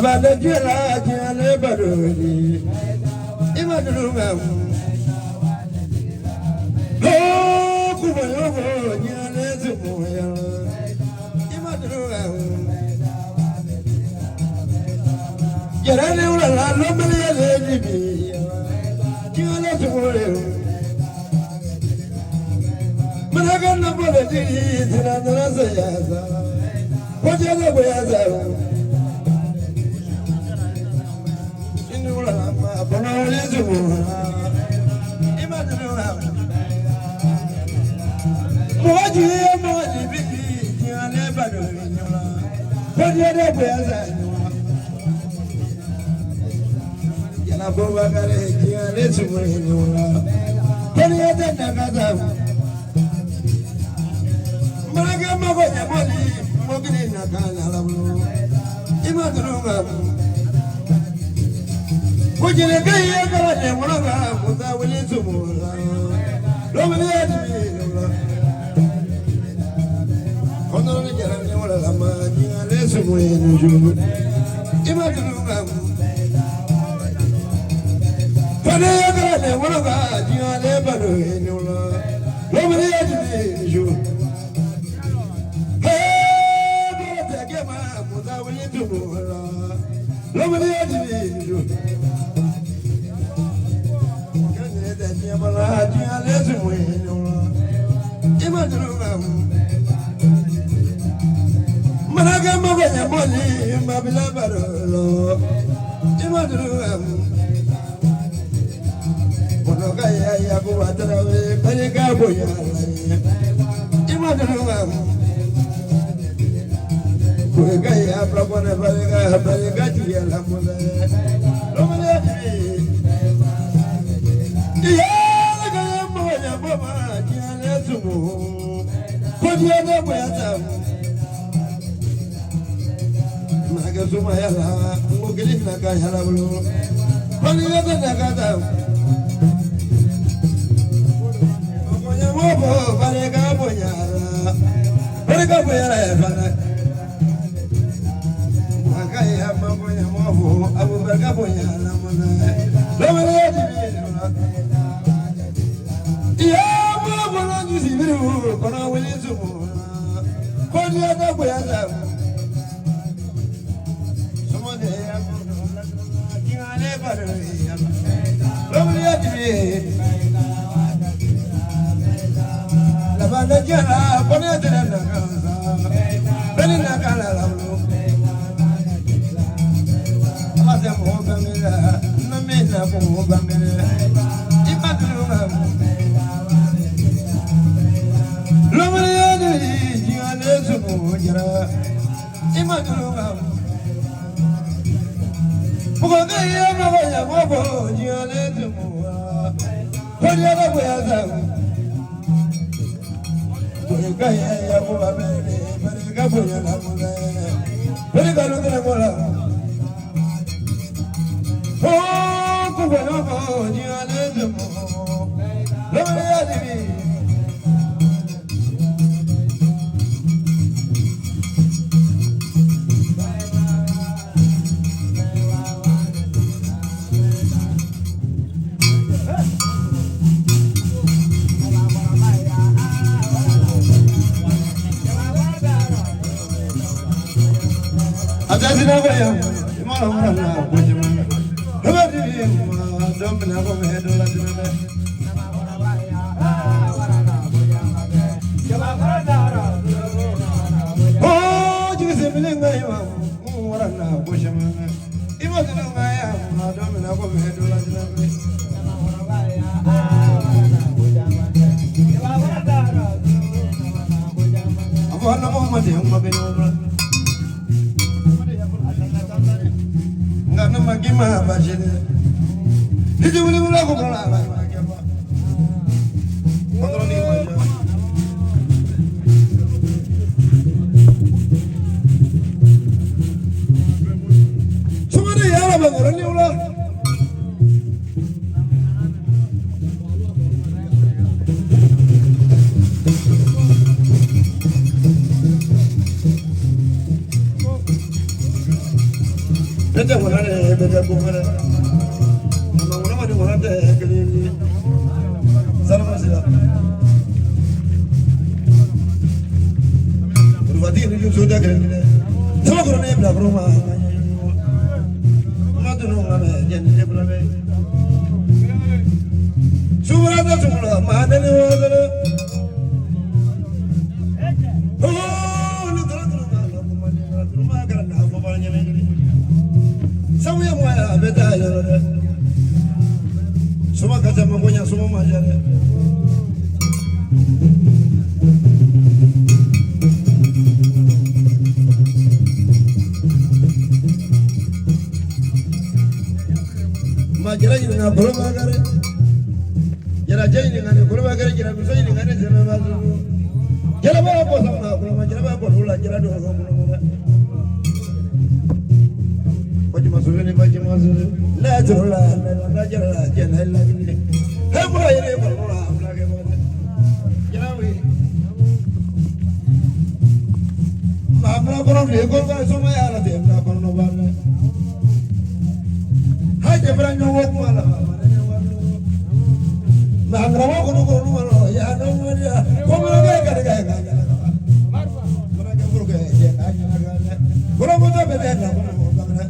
bande jela jale baroni imadunga oh kuma yogo nyale zumoya imadunga yarane ula la lomele lejibi jale zumoya managa na bole diri zinandra zayaza kojele boyaza Kujile kaya kawale mwana kuta wili tumula lomele adimila kono ni jara ni wala lama jinga lesu mwenu julu imadunga kone ya kawale mwana jinga lebalo enula lomele adimila julu hey bata kema kuta wili tumula lomele adimila julu Malaji alezi mwenu imadunga managa mabanya moli mabila barolo imadunga monoga ya kuwatara we parika boya imadunga kuega ya prabona parika tiya la mula lomale Kodiana boyata Naga suma yala Mugili naga yala bulu Kodiana naga Moya mobo Barega boyara Barega boyara efana Makaya maboya mobo Abu barega boyara mona Lomele yadibina Yeah, Mama, you see me, but I will listen to what you have boyata. Someone there, I never lovely at me. La banda jana, Bonetta, Benina Cala, Madame Obamela, Namina Obamela, Imadura. Imadunga Mugoga ya mabaya mabo jiale tumua Kodiana boyaza Kuega ya mababele Barega boyana mule Barega lutera mola Oh kubana bo jiale tumua Lomele ya divi Adazina baya, imala mwana bojima. Habari ma domna ko me dola dina. Oh, jise milinga ima, mwana bojima. Imala ngaya ma domna ko me dola dina. Afana mo mate mo beno. Ngana magima bajene Didi wuli wula ko kola ba magema Kontroni moja Sumade yara ba ngorani wula Better one, better go. One of the Salamazilla. Vadini you so that talk on a black Roma. Madonna, Jenny. Sura, Madeleine. Somewhere better. Suma kata mambonya suma majare. Majara ini na bolo magare. Jara jai ini ngane bolo magare jara bisa ini ngane zema mazu. Jara ba ko sama bolo majara ba ko hula jara do ko bolo. Baji masuri baji masuri. La jara la jara jana la gini. Hey bolo ini bolo amla ke bolo. Jara wi. Amla bolo le ko ba suma ya la de amla bolo no ba. Haje branyo wok mala. Mangra wok no ko no ya no maria. Ko mo ga ga ga ga. Marwa. Mara ga buru ga je ga ga. Buru mo to be be na ko ga na.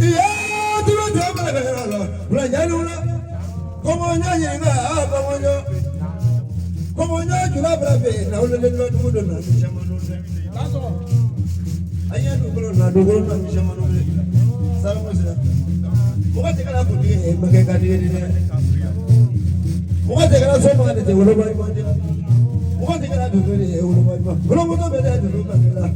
Ya dilo de ba ga la. Bra ya no la. Ko mo nya ye ga ko mo nya. Como yo la brave, na ole le no mudo na mishamano. Aya dugolo na mishamano. Sala mosira. Muga tekala ko di mage ka di. Muga tekala so ma de wolo ba ma de. Muga tekala do de wolo ba ma. Wolo mo to be de do ka la.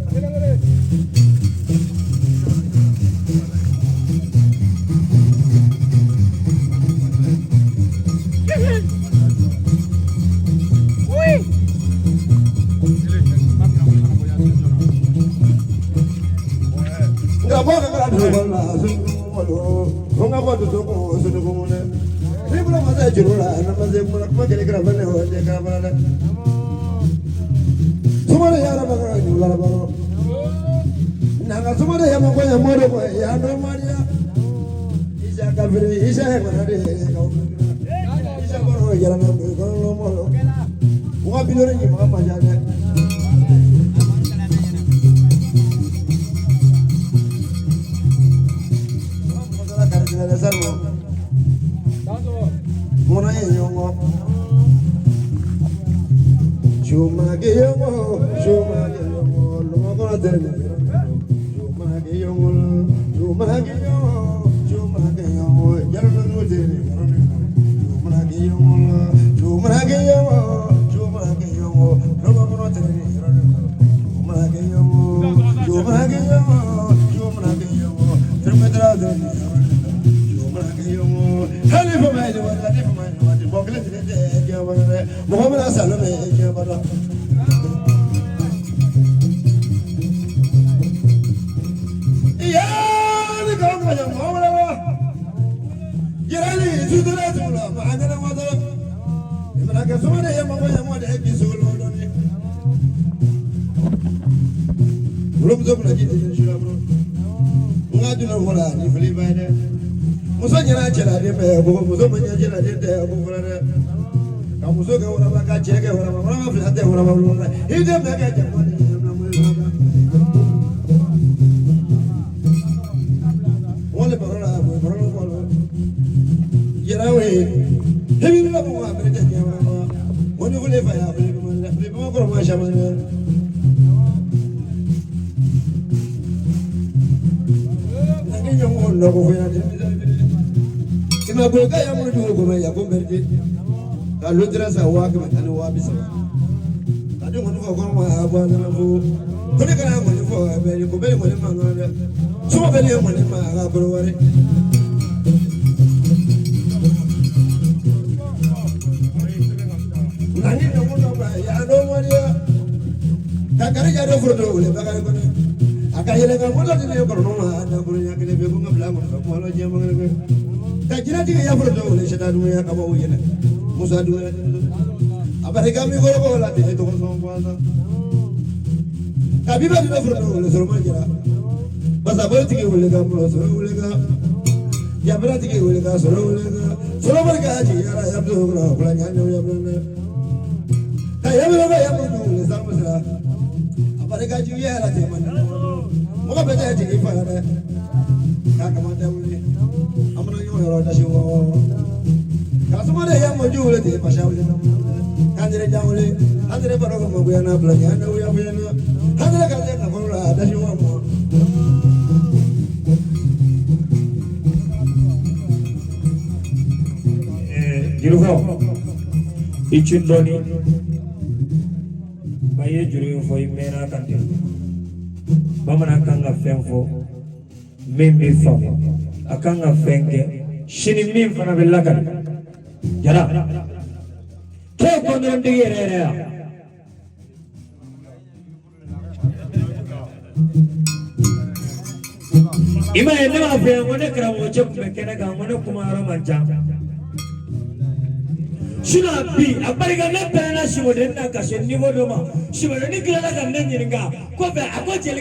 kajirati ya furdo le shada dunya kama wuyene musa dunya abarika mi goro ko la te to so kwana kabiba du furdo le so ma jira basa bolti ke wule ga mo so wule ga ya brati ke wule ga so wule ga so barka ji yara ya do ko la nyanyo ya bana kaya mi ba ya mo le sa musa abarika ji yara te man mo ka bete ji fa na ka kama da wule amna yo yoro da shi wo ka so mare ya mo ju le te pa sha wule kandire jawle kandire baro ko mo ya na bla ya na ya ya na kandire ka na ko la da shi wo mo jirugo ichindoni baye juru fo imena kante bamana kanga femfo mimi fo akanga fenge shini mim fana bellaka jara ke kondon digere ima ene ma fe ngone kra mo chep mekena ga ngone kumaro manja shina bi abariga na pena shimo denna ka shenni modoma shimo ni kila ga nenyiringa ko be akoje